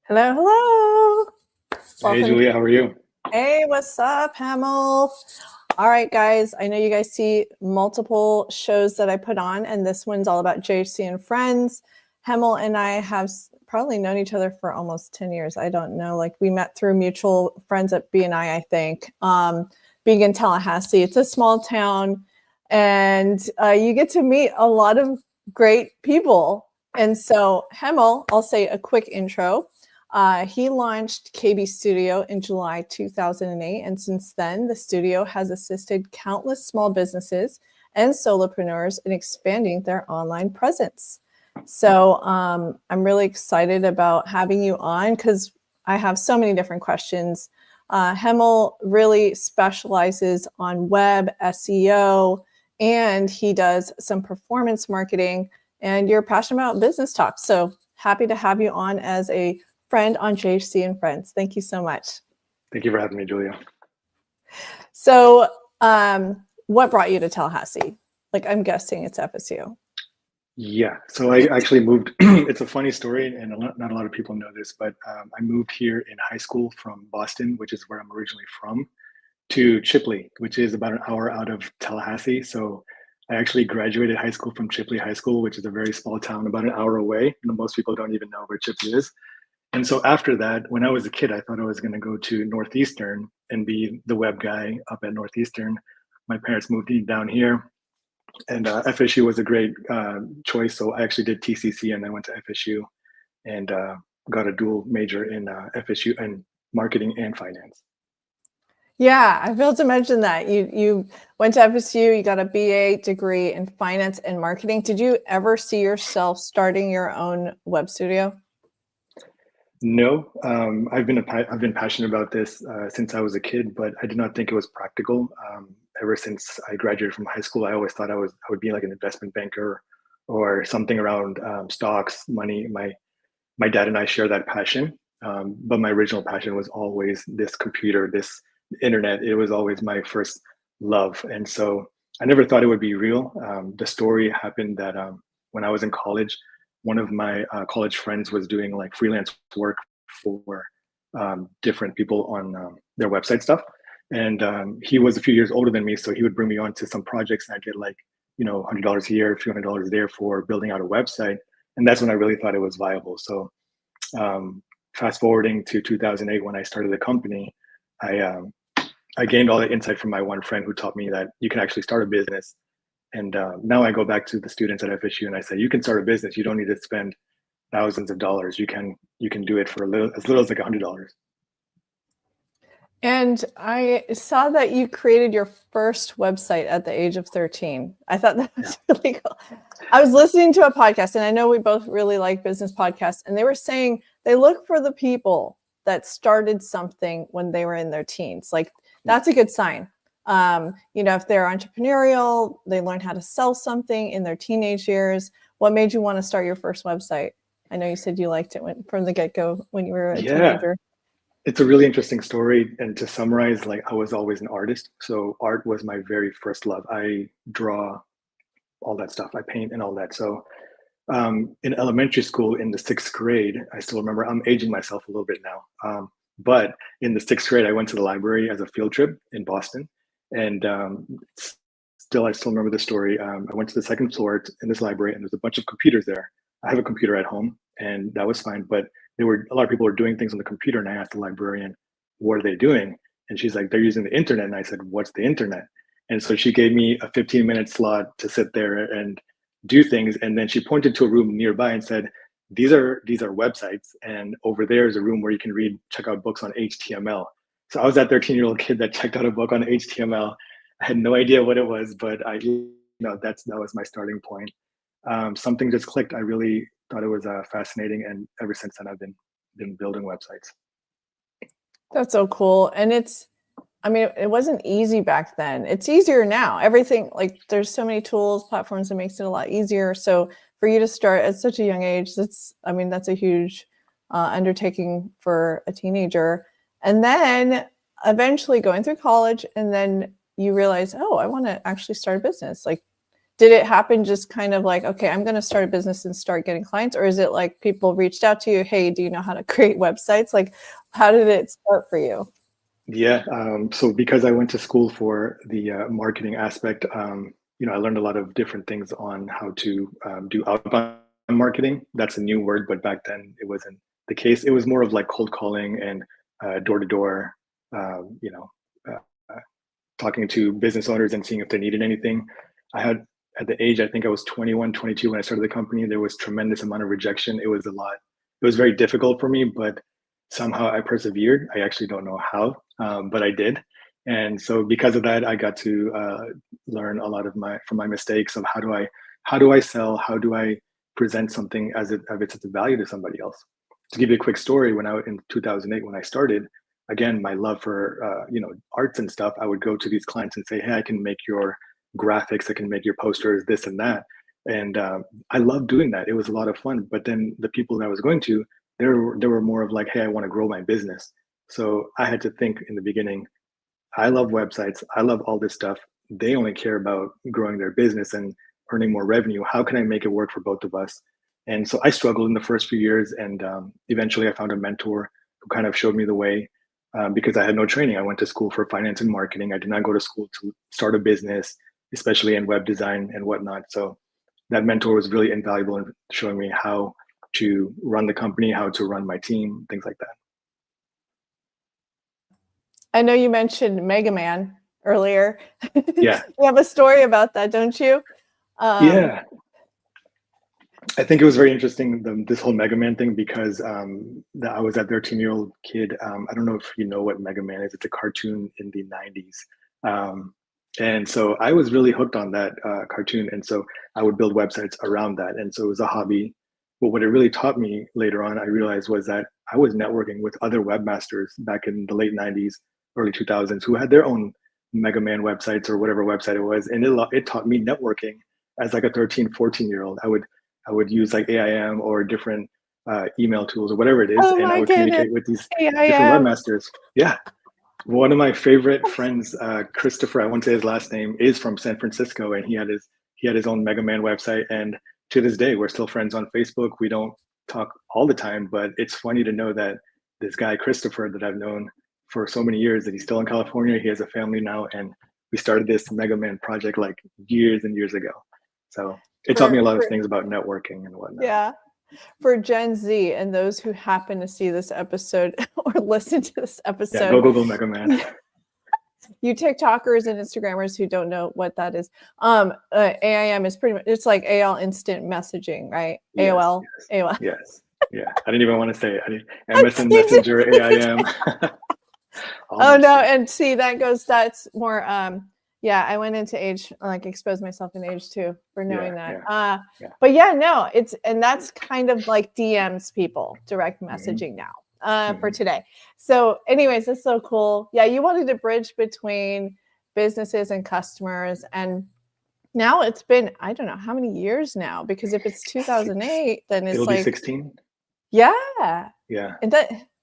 Hello, hello. Hey, Welcome. Julia, how are you? Hey, what's up, Hemal? All right, guys. I know you guys see multiple shows that I put on, and this one's all about JHC and Friends. Hemal and I have probably known each other for almost 10 years. I don't know. Like, we met through mutual friends at BNI, I think. Being in Tallahassee, it's a small town, and you get to meet a lot of great people. And so, Hemal, I'll say a quick intro. He launched KB Studio in July 2008, and since then, the studio has assisted countless small businesses and solopreneurs in expanding their online presence. So I'm really excited about having you on because I have so many different questions. Hemal really specializes on web SEO, and he does some performance marketing, and you're passionate about business talk. So happy to have you on as a friend on JHC and Friends. Thank you so much. Thank you for having me, Julia. So what brought you to Tallahassee? Like, I'm guessing it's FSU. Yeah, so I actually moved. It's a funny story, and not a lot of people know this, but I moved here in high school from Boston, which is where I'm originally from, to Chipley, which is about an hour out of Tallahassee. So I actually graduated high school from Chipley High School, which is a very small town about an hour away. Most people don't even know where Chipley is. And so after that, when I was a kid, I thought I was going to go to Northeastern and be the web guy up at Northeastern. My parents moved me down here, and FSU was a great choice. So I actually did TCC and then went to FSU and got a dual major in FSU and marketing and finance. Yeah, I failed to mention that. You went to FSU, you got a BA degree in finance and marketing. Did you ever see yourself starting your own web studio? No, I've been passionate about this since I was a kid, but I did not think it was practical. Ever since I graduated from high school, I always thought I would be like an investment banker or something around stocks, money. My dad and I share that passion, but my original passion was always this computer, this internet. It was always my first love, and so I never thought it would be real. The story happened that when I was in college, one of my college friends was doing like freelance work for different people on their website stuff. And he was a few years older than me, so he would bring me on to some projects, and I'd get like, $100 a year, a few $100 there for building out a website. And that's when I really thought it was viable. So fast forwarding to 2008, when I started the company, I gained all the insight from my one friend who taught me that you can actually start a business. And now I go back to the students at FSU and I say, you can start a business. You don't need to spend thousands of dollars. You can do it for as little as like $100. And I saw that you created your first website at the age of 13. I thought that was really cool. I was listening to a podcast, and I know we both really like business podcasts, and they were saying they look for the people that started something when they were in their teens. Like, that's a good sign. If they're entrepreneurial, they learn how to sell something in their teenage years. What made you want to start your first website? I know you said you liked it from the get-go when you were a teenager. It's a really interesting story. And to summarize, like, I was always an artist. So art was my very first love. I draw, all that stuff. I paint and all that. So in elementary school, in the sixth grade, I still remember, I'm aging myself a little bit now. But in the sixth grade, I went to the library as a field trip in Boston. And I still remember the story. I went to the second floor in this library, and there's a bunch of computers there. I have a computer at home, and that was fine. But a lot of people were doing things on the computer, and I asked the librarian, "What are they doing?" And she's like, "They're using the internet." And I said, "What's the internet?" And so she gave me a 15-minute slot to sit there and do things. And then she pointed to a room nearby and said, these are websites, and over there is a room where you can check out books on HTML. So I was that 13-year-old kid that checked out a book on HTML. I had no idea what it was, but that was my starting point. Something just clicked. I really thought it was fascinating, and ever since then, I've been building websites. That's so cool. And it wasn't easy back then. It's easier now. Everything, like, there's so many tools, platforms that makes it a lot easier. So for you to start at such a young age, that's a huge undertaking for a teenager. And then eventually going through college, and then you realize, oh, I want to actually start a business. Like, did it happen just kind of like, okay, I'm going to start a business and start getting clients? Or is it like people reached out to you, hey, do you know how to create websites? Like, how did it start for you? Yeah. So because I went to school for the marketing aspect, I learned a lot of different things on how to do outbound marketing. That's a new word, but back then it wasn't the case. It was more of like cold calling and door to door, uh, talking to business owners and seeing if they needed anything. I had at the age, I think I was 21, 22 when I started the company, there was tremendous amount of rejection. It was a lot. It was very difficult for me, but somehow I persevered. I actually don't know how, but I did. And so because of that, I got to learn a lot of from my mistakes of how do I sell? How do I present something as if it's a value to somebody else? To give you a quick story, when I was in 2008, when I started, again, my love for arts and stuff, I would go to these clients and say, hey, I can make your graphics, I can make your posters, this and that. And I loved doing that. It was a lot of fun. But then the people that I was going to, they were more of like, hey, I want to grow my business. So I had to think in the beginning, I love websites, I love all this stuff. They only care about growing their business and earning more revenue. How can I make it work for both of us? And so I struggled in the first few years, and eventually I found a mentor who kind of showed me the way, because I had no training. I went to school for finance and marketing. I did not go to school to start a business, especially in web design and whatnot. So that mentor was really invaluable in showing me how to run the company, how to run my team, things like that. I know you mentioned Mega Man earlier. Yeah. You have a story about that, don't you? Yeah. I think it was very interesting, this whole Mega Man thing, because I was that 13-year-old kid. I don't know if you know what Mega Man is. It's a cartoon in the 90s. And so I was really hooked on that cartoon. And so I would build websites around that. And so it was a hobby. But what it really taught me later on, I realized, was that I was networking with other webmasters back in the late 90s, early 2000s, who had their own Mega Man websites or whatever website it was. And it taught me networking as like a 13, 14-year-old. I would use like AIM or different email tools or whatever it is, Oh and I my would goodness. communicate with these different AIM. webmasters. Yeah, one of my favorite friends, Christopher, I won't say his last name, is from San Francisco, and he had his own Mega Man website. And to this day, we're still friends on Facebook. We don't talk all the time, but it's funny to know that this guy Christopher that I've known for so many years, that he's still in California. He has a family now, and we started this Mega Man project like years and years ago. So it taught me a lot of things about networking and whatnot. Yeah. For Gen Z and those who happen to see this episode or listen to this episode. Yeah, go Google Mega Man. You TikTokers and Instagrammers who don't know what that is. AIM is pretty much, it's like AL instant messaging, right? Yes, AOL. yes, AOL. yes. Yeah, I didn't even want to say it. MSN Messenger, AIM. Oh no, and see that's more yeah, I went into age, like exposed myself in age too for knowing that. But yeah, no, and that's kind of like DMs people, direct messaging now for today. So anyways, that's so cool. Yeah, you wanted to bridge between businesses and customers, and now it's been, I don't know how many years now, because if it's 2008, then it's it'll like be 16. Yeah. Yeah.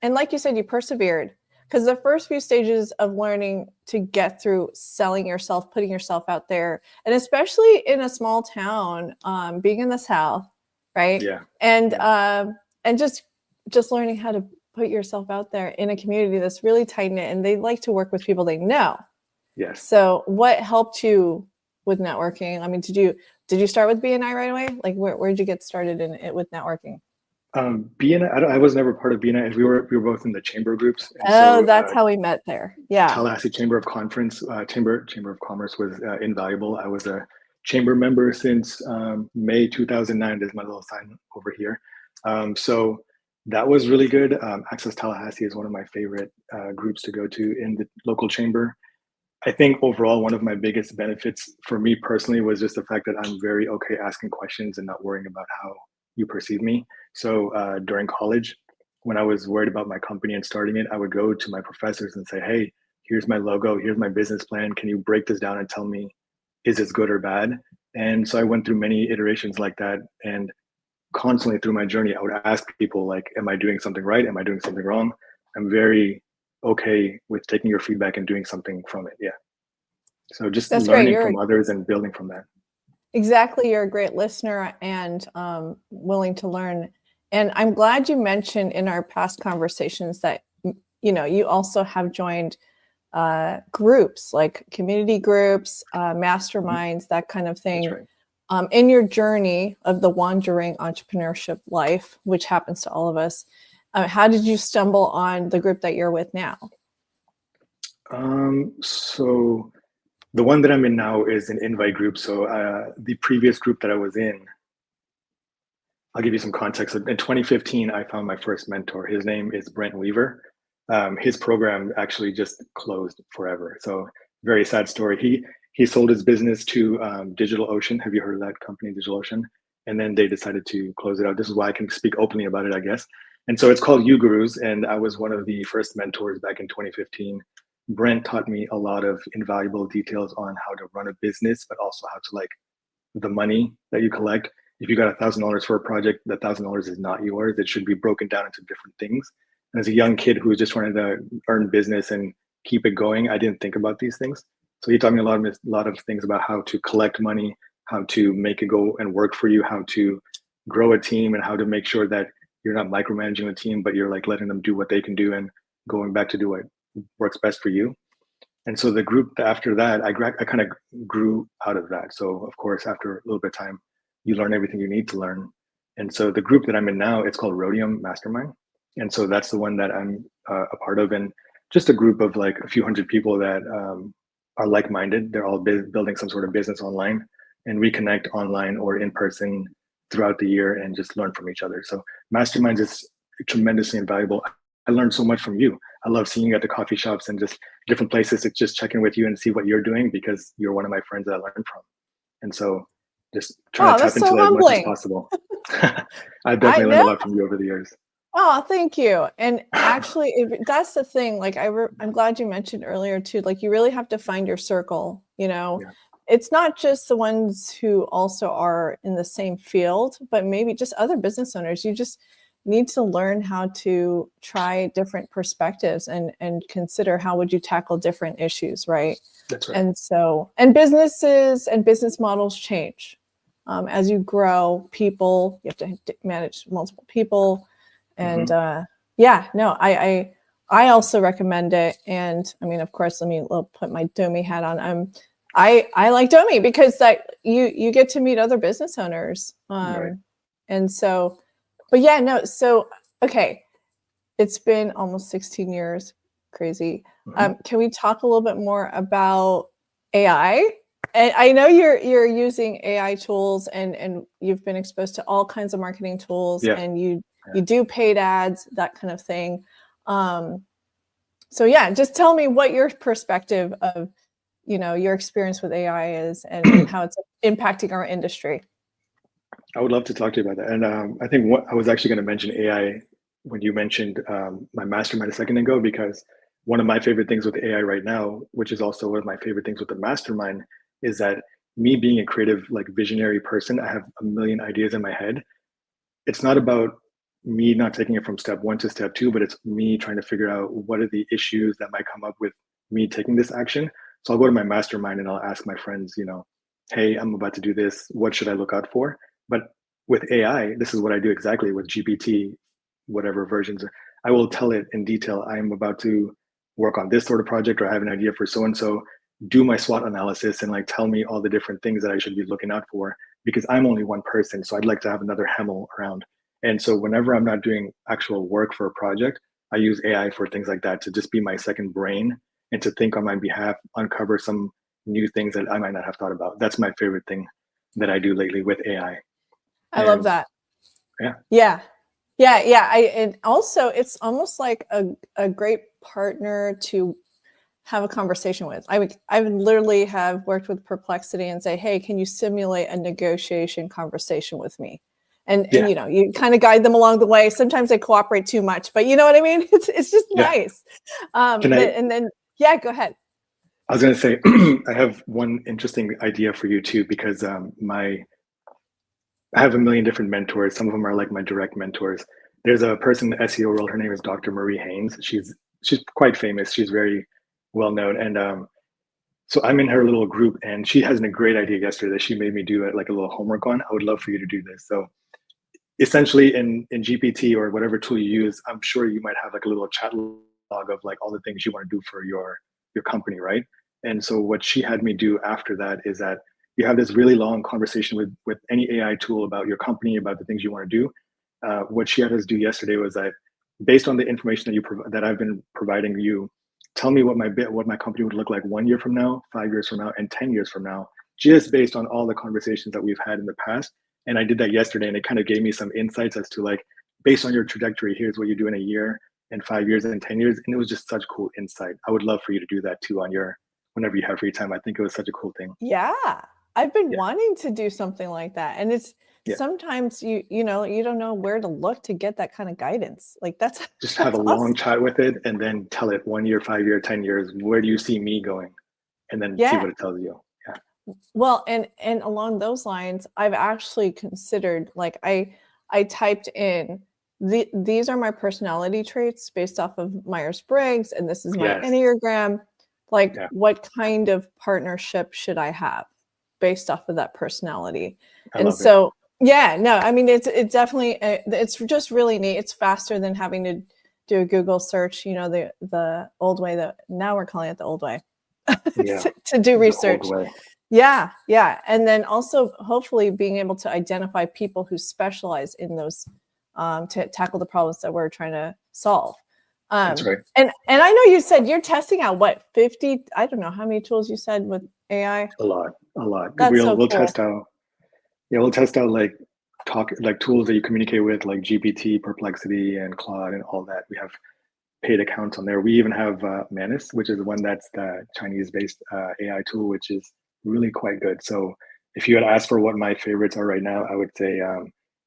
And like you said, you persevered, because the first few stages of learning to get through selling yourself, putting yourself out there, and especially in a small town, being in the South, right? Yeah. And just learning how to put yourself out there in a community that's really tight knit, and they like to work with people they know. Yes. So what helped you with networking? I mean, did you start with BNI right away? Like where did you get started in it with networking? BNI, I was never part of BNI. We were both in the chamber groups. And so that's how we met there. Yeah. Tallahassee Chamber of Conference, Chamber of Commerce was invaluable. I was a chamber member since May 2009. There's my little sign over here. So that was really good. Access Tallahassee is one of my favorite groups to go to in the local chamber. I think overall, one of my biggest benefits for me personally was just the fact that I'm very okay asking questions and not worrying about how you perceive me. So during college, when I was worried about my company and starting it, I would go to my professors and say, hey, here's my logo, here's my business plan. Can you break this down and tell me, is this good or bad? And so I went through many iterations like that. And constantly through my journey, I would ask people like, am I doing something right? Am I doing something wrong? I'm very okay with taking your feedback and doing something from it. Yeah. So just That's learning great. from others and building from that. Exactly. You're a great listener and willing to learn. And I'm glad you mentioned in our past conversations that, you also have joined groups like community groups, Mhm. masterminds, that kind of That's thing. right. In your journey of the wandering entrepreneurship life, which happens to all of us, how did you stumble on the group that you're with now? So the one that I'm in now is an invite group. So the previous group that I was in, I'll give you some context. In 2015, I found my first mentor. His name is Brent Weaver. His program actually just closed forever. So very sad story. He sold his business to DigitalOcean. Have you heard of that company, DigitalOcean? And then they decided to close it out. This is why I can speak openly about it, I guess. And so it's called You Gurus, and I was one of the first mentors back in 2015. Brent taught me a lot of invaluable details on how to run a business, but also how to like the money that you collect. If you got $1,000 for a project, that $1,000 is not yours. It should be broken down into different things. And as a young kid who was just trying to earn business and keep it going, I didn't think about these things. So he taught me a lot of things about how to collect money, how to make it go and work for you, how to grow a team, and how to make sure that you're not micromanaging the team, but you're like letting them do what they can do and going back to do what works best for you. And so the group after that, I kind of grew out of that. So of course, after a little bit of time, you learn everything you need to learn. And so the group that I'm in now, it's called Rhodium Mastermind. And so that's the one that I'm a part of, and just a group of like a few hundred people that are like-minded. They're all building some sort of business online, and we connect online or in person throughout the year and just learn from each other. So Masterminds is tremendously invaluable. I learned so much from you. I love seeing you at the coffee shops and just different places to just check in with you and see what you're doing, because you're one of my friends that I learned from. And so just trying Oh, to tap that's into so that as much as humbling. possible. I I definitely learned a know. lot from you over the years. Oh, thank you. And actually, that's the thing. Like, I'm glad you mentioned earlier too. Like, you really have to find your circle. Yeah, It's not just the ones who also are in the same field, but maybe just other business owners. You just need to learn how to try different perspectives and consider how would you tackle different issues, right? that's right. And so, and businesses and business models change. As you grow, you have to manage multiple people. And Hmm. yeah, no, I also recommend it. And I mean, of course, let me put my Domi hat on. I like Domi because that you get to meet other business owners. Right. And so, but yeah, no. So okay, it's been almost 16 years. Crazy. Hmm. Can we talk a little bit more about AI? And I know you're using AI tools and you've been exposed to all kinds of marketing tools, Yeah. and you Yeah. you do paid ads, that kind of thing. Um, so yeah, just tell me what your perspective of your experience with AI is and how it's impacting our industry. I would love to talk to you about that. And I think what I was actually going to mention AI when you mentioned my mastermind a second ago, because one of my favorite things with AI right now, which is also one of my favorite things with the mastermind, is that me being a creative, like visionary person, I have a million ideas in my head. It's not about me not taking it from step one to step two, but it's me trying to figure out what are the issues that might come up with me taking this action. So I'll go to my mastermind and I'll ask my friends, hey, I'm about to do this. What should I look out for? But with AI, this is what I do exactly with GPT, whatever versions. I will tell it in detail, I'm about to work on this sort of project, or I have an idea for so and so. Do my SWOT analysis and like tell me all the different things that I should be looking out for, because I'm only one person. So I'd like to have another Hemal around. And so whenever I'm not doing actual work for a project, I use AI for things like that to just be my second brain and to think on my behalf, uncover some new things that I might not have thought about. That's my favorite thing that I do lately with AI. I love And that. yeah, Yeah. Yeah, yeah. And also it's almost like a great partner to have a conversation with. I would literally have worked with Perplexity and say, hey, can you simulate a negotiation conversation with me? And yeah, you kind of guide them along the way. Sometimes they cooperate too much, but you know what I mean? It's just yeah. nice. Can I? And then yeah, go ahead. I was going to say, I have one interesting idea for you too, because I have a million different mentors. Some of them are like my direct mentors. There's a person in the SEO world. Her name is Dr. Marie Haynes. She's quite famous. She's very well known, and So I'm in her little group, and she has a great idea yesterday that she made me do it like a little homework on. I would love for you to do this. So essentially in GPT or whatever tool you use, I'm sure you might have like a little chat log of like all the things you want to do for your company, right? And so what she had me do after that is that you have this really long conversation with any AI tool about your company, about the things you want to do. What she had us do yesterday was that based on the information that that I've been providing you, tell me what my company would look like 1 year from now, 5 years from now, and 10 years from now, just based on all the conversations that we've had in the past. And I did that yesterday, and it kind of gave me some insights as to like, based on your trajectory, here's what you do in a year and 5 years and 10 years. And it was just such cool insight. I would love for you to do that too on your, whenever you have free time. I think it was such a cool thing. Yeah. I've been Yeah. wanting to do something like that. And it's Yeah. sometimes you know, you don't know where to look to get that kind of guidance. Like that's Just have that's a long awesome. chat with it and then tell it 1 year, 5 year, 10 years, where do you see me going? And then see Yeah. what it tells you. Yeah. Well, and along those lines, I've actually considered like I typed in these are my personality traits based off of Myers-Briggs, and this is my Yes. Enneagram. Like, Yeah. what kind of partnership should I have based off of that personality? I And love it. so, yeah, no, I mean, it's definitely it's just really neat. It's faster than having to do a Google search, you know, the old way that now we're calling it the old way Yeah. to do The old research. way. Yeah, yeah, and then also hopefully being able to identify people who specialize in those to tackle the problems that we're trying to solve. That's right. And I know you said you're testing out what 50, I don't know how many tools you said with AI. A lot. A lot. That's so We'll cool. test out. Yeah, we'll test out like tools that you communicate with, like GPT, Perplexity, and Claude, and all that. We have paid accounts on there. We even have Manus, which is the one that's the Chinese-based AI tool, which is really quite good. So if you had asked for what my favorites are right now, I would say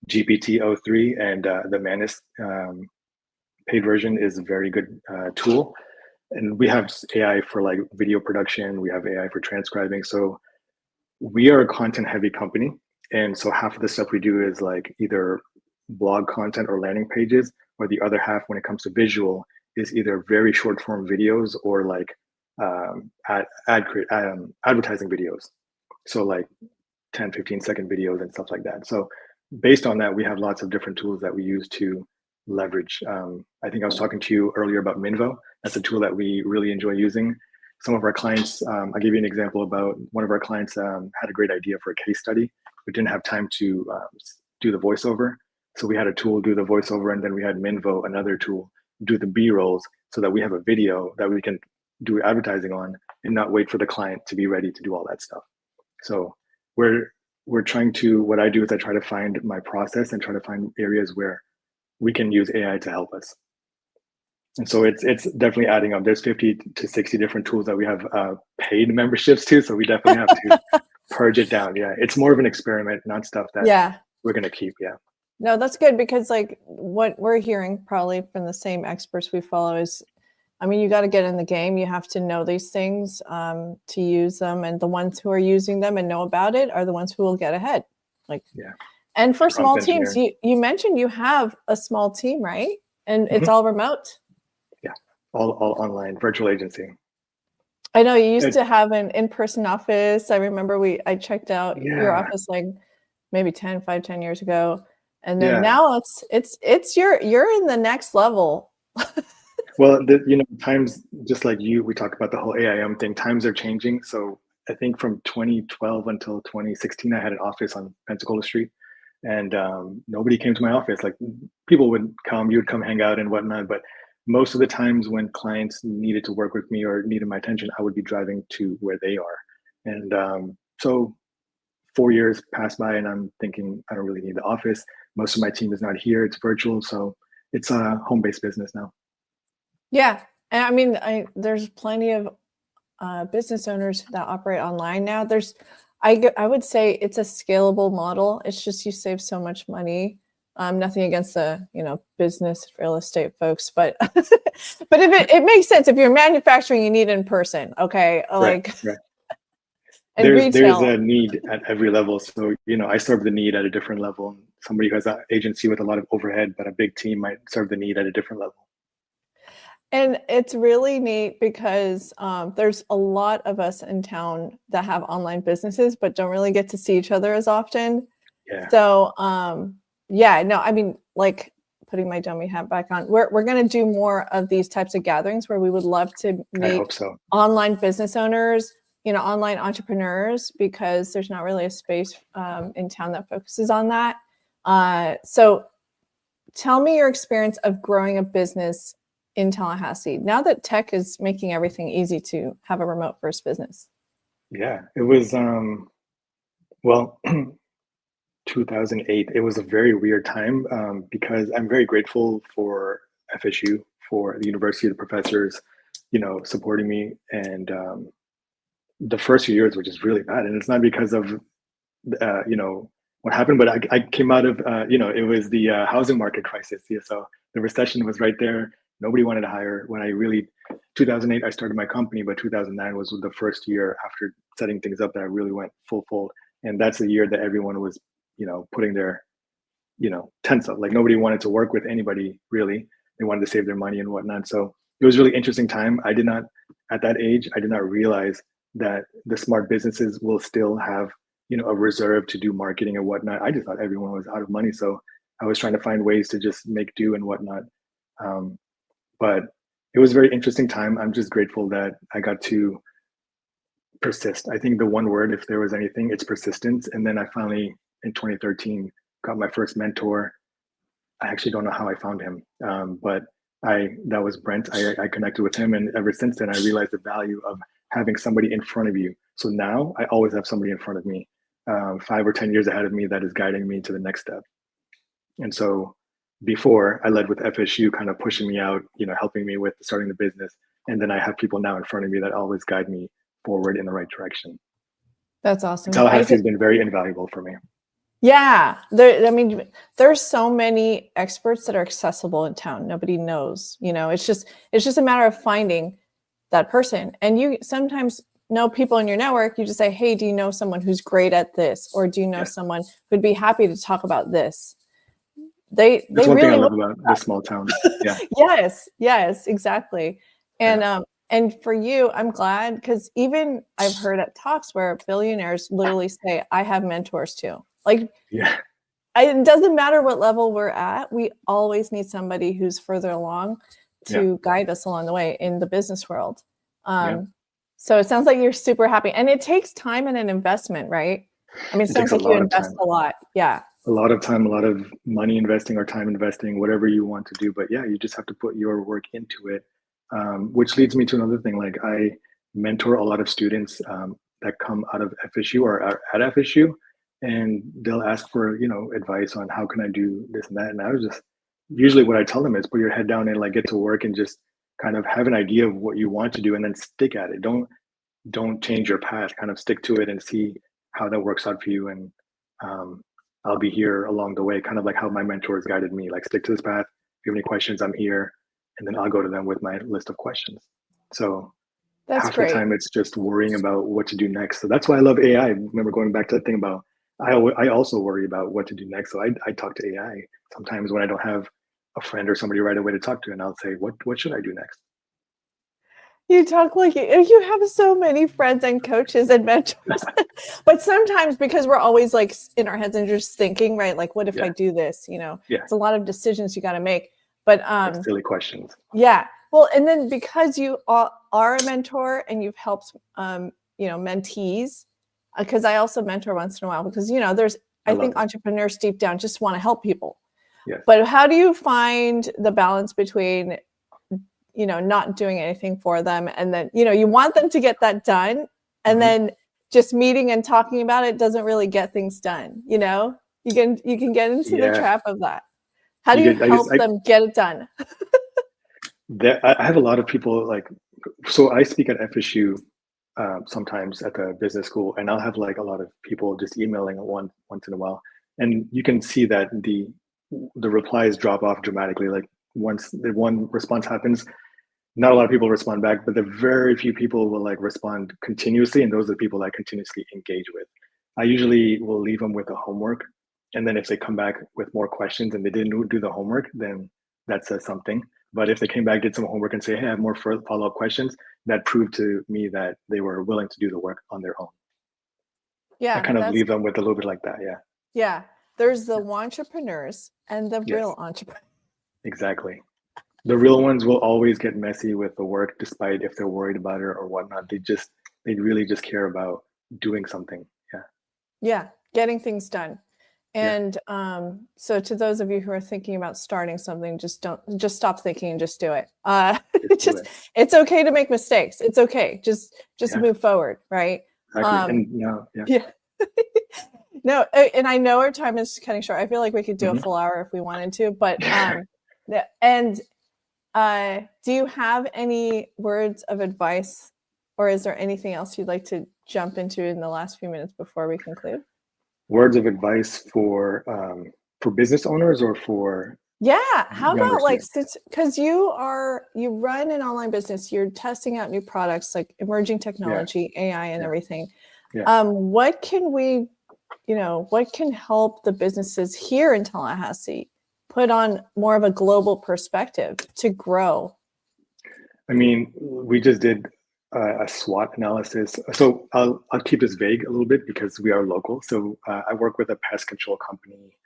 GPT-03 and the Manus paid version is a very good tool. And we have AI for like video production. We have AI for transcribing. So we are a content heavy company. And so half of the stuff we do is like either blog content or landing pages, or the other half when it comes to visual is either very short form videos or like advertising videos. So like 10, 15-second videos and stuff like that. So based on that, we have lots of different tools that we use to leverage. I think I was talking to you earlier about Minvo. That's a tool that we really enjoy using. Some of our clients, I'll give you an example about one of our clients had a great idea for a case study. We didn't have time to do the voiceover. So we had a tool do the voiceover, and then we had Minvo, another tool, do the B-rolls so that we have a video that we can do advertising on and not wait for the client to be ready to do all that stuff. So we're trying to, what I do is I try to find my process and try to find areas where we can use AI to help us. And so it's definitely adding up. There's 50 to 60 different tools that we have paid memberships to. So we definitely have to purge it down. Yeah, it's more of an experiment, not stuff that Yeah. we're going to keep. Yeah. No, that's good because like what we're hearing probably from the same experts we follow is, I mean, you got to get in the game. You have to know these things to use them. And the ones who are using them and know about it are the ones who will get ahead. Like, Yeah. And for small Prompt teams, engineering. you mentioned you have a small team, right? And it's all remote. Yeah. All online, virtual agency. I know you used to have an in-person office. I remember I checked out your Yeah. office like maybe 10 years ago. And then Yeah. now you're in the next level. Well, times, just like we talked about the whole AIM thing, times are changing. So I think from 2012 until 2016, I had an office on Pensacola Street, and nobody came to my office. Like people would come, you would come hang out and whatnot. But most of the times when clients needed to work with me or needed my attention, I would be driving to where they are. And so 4 years passed by, and I'm thinking I don't really need the office. Most of my team is not here; it's virtual, so it's a home-based business now. Yeah. And I mean, there's plenty of business owners that operate online now. I would say it's a scalable model. It's just you save so much money. Nothing against the business real estate folks, but but if it makes sense, if you're manufacturing, you need in person. Okay, like Right. and There's retail. a need at every level. So I serve the need at a different level. Somebody who has an agency with a lot of overhead, but a big team might serve the need at a different level. And it's really neat because there's a lot of us in town that have online businesses, but don't really get to see each other as often. Yeah, So, yeah, no, I mean, like putting my dummy hat back on, we're going to do more of these types of gatherings where we would love to I meet hope so. online business owners, online entrepreneurs, because there's not really a space in town that focuses on that. So tell me your experience of growing a business in Tallahassee now that tech is making everything easy to have a remote first business. Yeah, it was well, 2008. It was a very weird time because I'm very grateful for FSU, for the university, the professors, supporting me. And the first few years were just really bad, and it's not because of what happened, but I came out of it was the housing market crisis. Yeah, so the recession was right there. Nobody wanted to hire. When I really 2008 I started my company, but 2009 was the first year after setting things up that I really went full fold. And that's the year that everyone was putting their tents up. Like nobody wanted to work with anybody really. They wanted to save their money and whatnot. So it was a really interesting time. I did not, at that age, I did not realize that the smart businesses will still have, a reserve to do marketing and whatnot. I just thought everyone was out of money. So I was trying to find ways to just make do and whatnot. Um, but it was a very interesting time. I'm just grateful that I got to persist. I think the one word, if there was anything, it's persistence. And then I finally, in 2013, got my first mentor. I actually don't know how I found him, but that was Brent. I connected with him, and ever since then, I realized the value of having somebody in front of you. So now I always have somebody in front of me, 5 or 10 years ahead of me, that is guiding me to the next step. And so before I led with FSU, kind of pushing me out, helping me with starting the business, and then I have people now in front of me that always guide me forward in the right direction. That's awesome. Tallahassee has been very invaluable for me. Yeah, I mean, there's so many experts that are accessible in town. Nobody knows, it's just a matter of finding that person. And you sometimes know people in your network. You just say, hey, do you know someone who's great at this? Or do you know Yeah. someone who'd be happy to talk about this? That's one really thing I love about this small town. Yeah. Yes, exactly. And and for you, I'm glad, because even I've heard at talks where billionaires literally say, I have mentors too. Like, Yeah. it doesn't matter what level we're at. We always need somebody who's further along to guide us along the way in the business world. So it sounds like you're super happy, and it takes time and an investment, right? I mean, it It sounds takes a like you lot of invest time. a lot. Yeah. A lot of time, a lot of money investing or time investing, whatever you want to do. But yeah, you just have to put your work into it. Which leads me to another thing. Like I mentor a lot of students that come out of FSU or are at FSU, and they'll ask for advice on how can I do this and that. And I was just usually what I tell them is put your head down and like get to work and just kind of have an idea of what you want to do and then stick at it. Don't change your path. Kind of stick to it and see how that works out for you. And um, I'll be here along the way, kind of like how my mentors guided me. Like stick to this path. If you have any questions, I'm here, and then I'll go to them with my list of questions. So That's half the great. time it's just worrying about what to do next. So that's why I love AI. Remember going back to that thing about I also worry about what to do next. So I talk to AI sometimes when I don't have a friend or somebody right away to talk to, and I'll say, what should I do next? You talk like you have so many friends and coaches and mentors. But sometimes, because we're always like in our heads and just thinking, right? Like, what if I Yeah, do this? yeah, It's a lot of decisions you got to make. But like silly questions. yeah. Well, and then because you are a mentor and you've helped mentees, because I also mentor once in a while, because there's I I love think it. entrepreneurs deep down just want to help people. Yes. But how do you find the balance between not doing anything for them, and then you want them to get that done, and then just meeting and talking about it doesn't really get things done. You can get into the Yeah. trap of that. How do You you get. help them get it done? I have a lot of people like. So I speak at FSU sometimes at the business school, and I'll have like a lot of people just emailing once in a while, and you can see that the replies drop off dramatically. Like once the one response happens, not a lot of people respond back, but the very few people will like respond continuously, and those are the people I continuously engage with. I usually will leave them with a homework, and then if they come back with more questions and they didn't do the homework, then that says something. But if they came back, did some homework, and say, "Hey, I have more follow-up questions," that proved to me that they were willing to do the work on their own. I Yeah, kind of that's leave them with a little bit like that. Yeah. yeah. There's the entrepreneurs and the real Yes. entrepreneurs. Exactly. The real ones will always get messy with the work, despite if they're worried about it or whatnot. They really just care about doing something. Yeah. Yeah, getting things done. Yeah. And so to those of you who are thinking about starting something, just stop thinking and just do it. Just do Just it. it's okay to make mistakes. It's okay. Just Yeah. move forward, right? Exactly. And no, yeah. Yeah. No, and I know our time is cutting short. I feel like we could do a Mhm. full hour if we wanted to, but and do you have any words of advice, or is there anything else you'd like to jump into in the last few minutes before we conclude? Words of advice for business owners or for Yeah, how younger about like students? since because you run an online business, you're testing out new products like emerging Yeah. technology, AI, and Yeah. everything. Yeah. What can we, what can help the businesses here in Tallahassee put on more of a global perspective to grow? I mean, we just did a SWOT analysis. So I'll keep this vague a little bit because we are local. So I work with a pest control company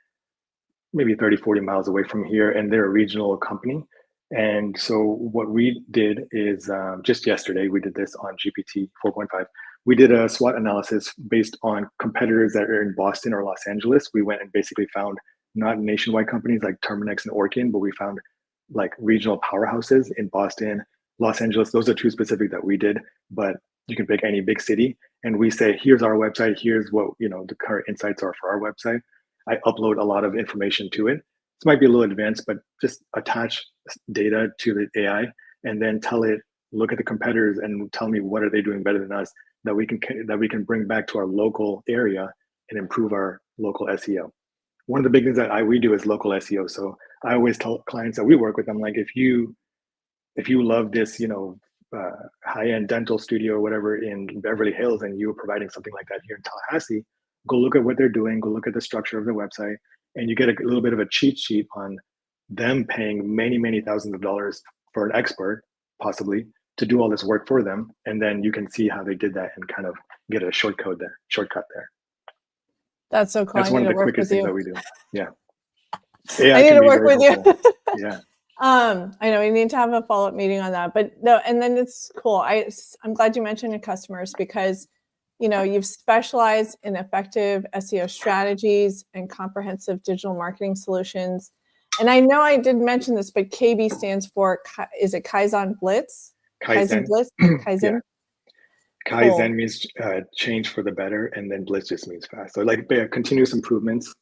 maybe 30, 40 miles away from here, and they're a regional company. And so what we did is just yesterday, we did this on GPT 4.5. We did a SWOT analysis based on competitors that are in Boston or Los Angeles. We went and basically found not nationwide companies like Terminix and Orkin, but we found like regional powerhouses in Boston, Los Angeles. Those are two specific that we did, but you can pick any big city. And we say, here's our website, here's what the current insights are for our website. I upload a lot of information to it. This might be a little advanced, but just attach data to the AI and then tell it, look at the competitors and tell me what are they doing better than us that we can bring back to our local area and improve our local SEO. One of the big things that we do is local SEO. So I always tell clients that we work with them, like if you love this, high-end dental studio or whatever in Beverly Hills, and you're providing something like that here in Tallahassee, go look at what they're doing, go look at the structure of their website, and you get a little bit of a cheat sheet on them paying many, many thousands of dollars for an expert, possibly, to do all this work for them. And then you can see how they did that and kind of get a shortcut there. That's so cool. That's I one need of to the work quickest with things you. that we do. Yeah. I AI need can to be work very with you. helpful. Yeah. I know we need to have a follow-up meeting on that, but no, and then it's cool. I'm glad you mentioned your customers because, you've specialized in effective SEO strategies and comprehensive digital marketing solutions. And I know I did mention this, but KB stands for, is it Kaizen Blitz? Kaizen Kaizen. Blitz? Yeah. Kaizen? Kaizen Cool. means change for the better, and then Blitz just means fast. So like continuous improvements,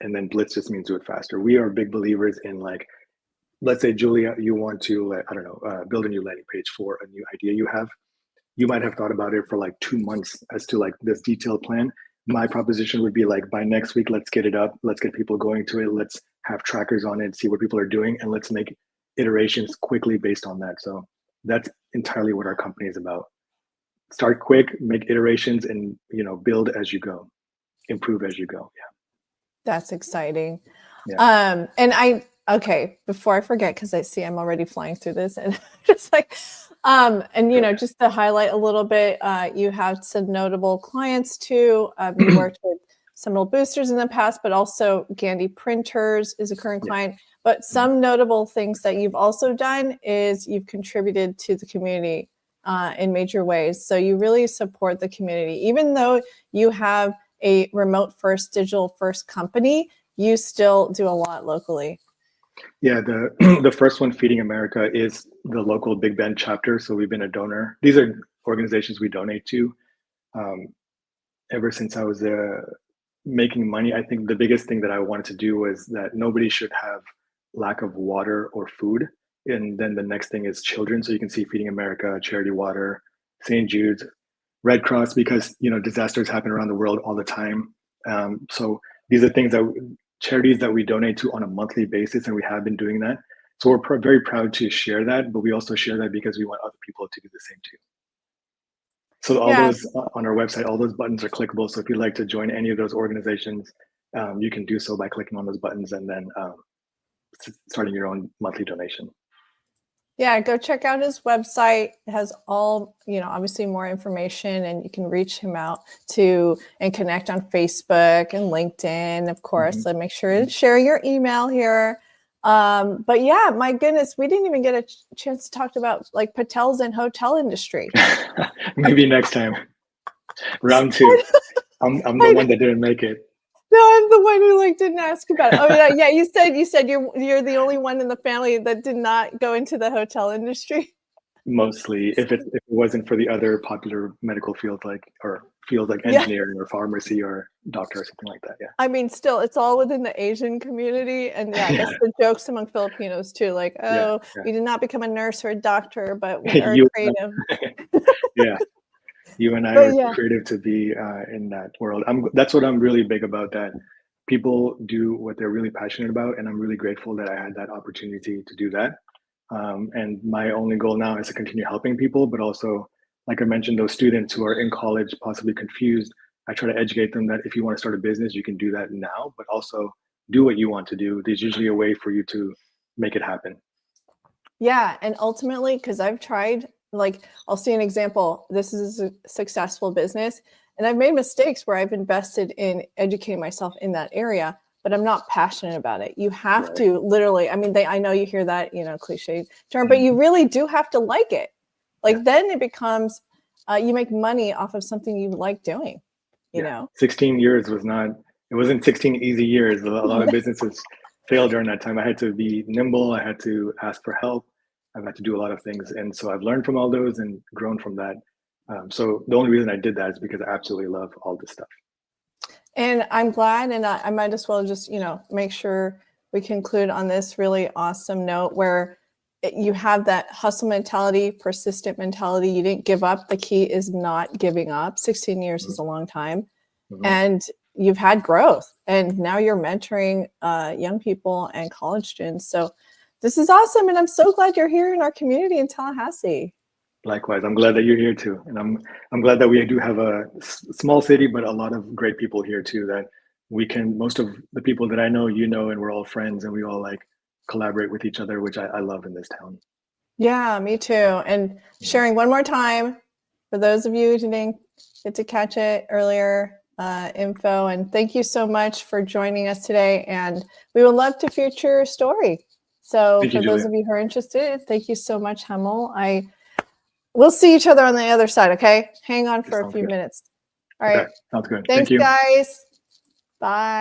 and then Blitz just means do it faster. We are big believers in, like, let's say, Julia, you want to, I don't know, build a new landing page for a new idea you have. You might have thought about it for like 2 months as to like this detailed plan. My proposition would be like, by next week, let's get it up. Let's get people going to it. Let's have trackers on it, see what people are doing, and let's make iterations quickly based on that. So that's entirely what our company is about. Start quick, make iterations, and build as you go, improve as you go. That's exciting. Yeah. Okay, before I forget, because I see I'm already flying through this and just like, just to highlight a little bit, you have some notable clients too. You worked with Seminole Boosters in the past, but also Gandy Printers is a current Yeah. client. But some notable things that you've also done is you've contributed to the community in major ways. So you really support the community, even though you have a remote first, digital first company, you still do a lot locally. Yeah, the the first one, Feeding America, is the local Big Bend chapter. So we've been a donor. These are organizations we donate to. Um, Ever since I was making money, I think the biggest thing that I wanted to do was that nobody should have lack of water or food. And then the next thing is children. So you can see Feeding America, Charity Water, St. Jude's, Red Cross, because disasters happen around the world all the time. So these are things that charities that we donate to on a monthly basis, and we have been doing that. So we're very proud to share that, but we also share that because we want other people to do the same too. So all Yeah, those on our website, all those buttons are clickable. So if you'd like to join any of those organizations, you can do so by clicking on those buttons and then starting your own monthly donation. Yeah, go check out his website. It has all, obviously more information, and you can reach him out and connect on Facebook and LinkedIn, of course. Mm-hmm. So make sure to share your email here. But yeah, my goodness, we didn't even get a chance to talk about like Patels and hotel industry. Maybe next time. Round 2. I'm the one that didn't make it. No, I'm the one who didn't ask about it. Oh yeah. You said you're the only one in the family that did not go into the hotel industry. Mostly, if it wasn't for the other popular medical fields like Yeah. engineering or pharmacy or doctor or something like that. Yeah. I mean, still, it's all within the Asian community, and yeah, that's the jokes among Filipinos too. Like, Yeah. oh, Yeah. we did not become a nurse or a doctor, but we are You, creative. yeah. You and I But are yeah. creative to be in that world. That's what I'm really big about, that people do what they're really passionate about. And I'm really grateful that I had that opportunity to do that. And my only goal now is to continue helping people, but also, like I mentioned, those students who are in college, possibly confused, I try to educate them that if you want to start a business, you can do that now, but also do what you want to do. There's usually a way for you to make it happen. Yeah, and ultimately, because I've tried, I'll see an example. This is a successful business, and I've made mistakes where I've invested in educating myself in that area, but I'm not passionate about it. You have Right. to literally, I mean, I know you hear that, cliche term, but you really do have to like it. Then it becomes, you make money off of something you like doing, you know? 16 years it wasn't 16 easy years. A lot of businesses failed during that time. I had to be nimble. I had to ask for help. I've had to do a lot of things. And so I've learned from all those and grown from that. So the only reason I did that is because I absolutely love all this stuff. And I'm glad, and I might as well just, make sure we conclude on this really awesome note where you have that hustle mentality, persistent mentality. You didn't give up. The key is not giving up. 16 years is a long time. Mm-hmm. And you've had growth, and now you're mentoring young people and college students. So this is awesome. And I'm so glad you're here in our community in Tallahassee. Likewise, I'm glad that you're here too. And I'm glad that we do have a small city, but a lot of great people here too, that most of the people that I know, and we're all friends, and we all collaborate with each other, which I love in this town. Yeah, me too. And sharing one more time, for those of you who didn't get to catch it earlier, info. And thank you so much for joining us today. And we would love to feature your story. So for those of you who are interested, thank you so much, Hemal. We'll see each other on the other side, okay? Hang on for a few minutes. All right. Okay, sounds good. Thanks, Thank you. guys. Bye.